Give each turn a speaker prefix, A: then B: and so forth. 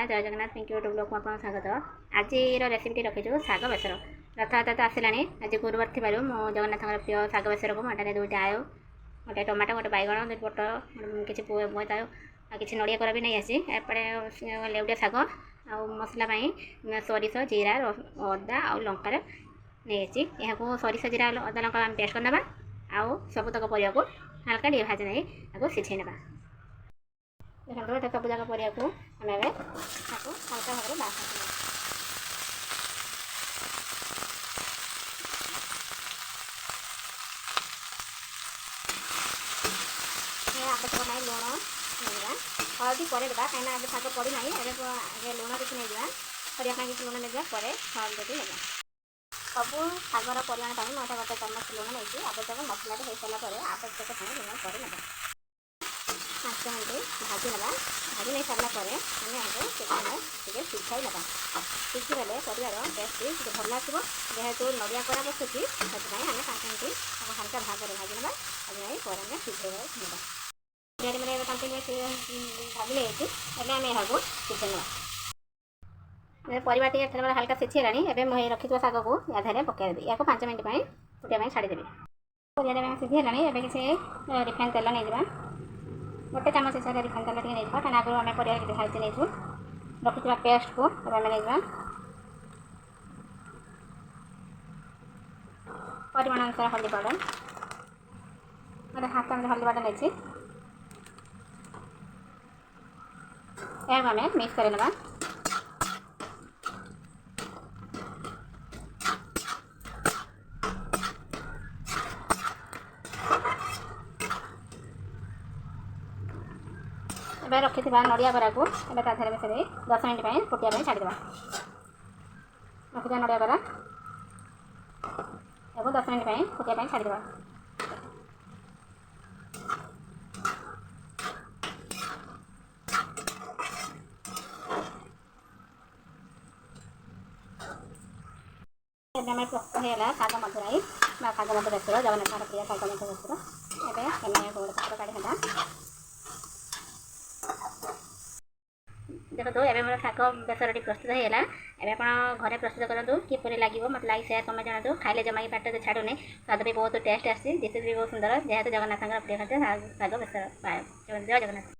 A: जय जगन्नाथ पिंकी यूट्यूब लोक आपको स्वागत। आज रेसिपी रखीचु शाग बेसर। रथयात्रा तो आसला आज गुरुवार थी जगन्नाथ प्रिय शाग बेसर को मुझे दुईटा आयो गोटे टमाटो गोटे बैगण दुई पट किसी बोईतायो किसी नड़िया कोरा भी नहीं आसी एपटे लेउटिया शाग आ मसला सरिष जीरा अदा आ लंकार नहीं आसी यहाँ सरिष जीरा अदा लंका पेस्ट करना आउ सबुतक परिया को हल्का टे भाजी नहीं आपको सिझे ना देखो ये सब जाक परिया को आम हल्का भाव में बाहर आवश्यक ना लुण नहीं हल्दी पर देवा कहीं आज शाग पड़ी ना आगे लुण किसी नहीं करने किसी लुण नहीं पर हल्दी ना सब शागर परिमाण पर मैं गोटे चम्मच लुण नहीं आवश्यक मसला हो सारापर आवश्यक लुण पर ना 5 मिनट भाजी ना भाजी नहीं सारापर आम यहाँ सिझाई ना सिझीगले परिवार टेस्ट भल आसो जेहेतु नड़िया कोरा बसुची से आम 5 मिनट हल्का भाग में भाजी ना आगे पर सिझे ना मैंने कंटिन्यू भाजी नहीं आम यहाँ सिझे ना परिवार टे हल्का सिझीगला एवं मुझे रखी शाग को या पकईदेवी या 5 मिनट फुटा छाड़देवी परिवार सिझीगला एवं किसी रिफाइन तेल नहीं गोटे चामच हिसाब से रिफाइन तेल नहीं कहीं आगुरी आम परिवार भाजी नहीं रखी पेस्ट को नहीं परिमाण अनुसार हल्दी पाउडर गोटे हाफ चामच हल्दी पाउडर नहीं आम मिक्स कर ना रखी नड़िया बरा को मिसे 10 मिनट फुटिया छाड़देवा रखी नड़िया बरा और 10 मिनट फुटिया छाड़देवा प्रस्तुत होगा शाग मधुराई शाग मधु बेसर जगन्नाथ प्रिय शाग मधु बेसर एवं गोड़ पत्र काढ़ी देखो तो एवं मोर शाग बेसर प्रस्तुत होगा एवं आप घरे प्रस्तुत करूँ किपर लगे मत लाइक शेयर कमेंट जनातु खाइले जमा पाट छाड़ूनी स्वाद भी बहुत टेस्ट आसी डिशेज भी बहुत सुंदर जेहेतु जगन्नाथ प्रिय खाद्य शाग बेसर जय जगन्नाथ।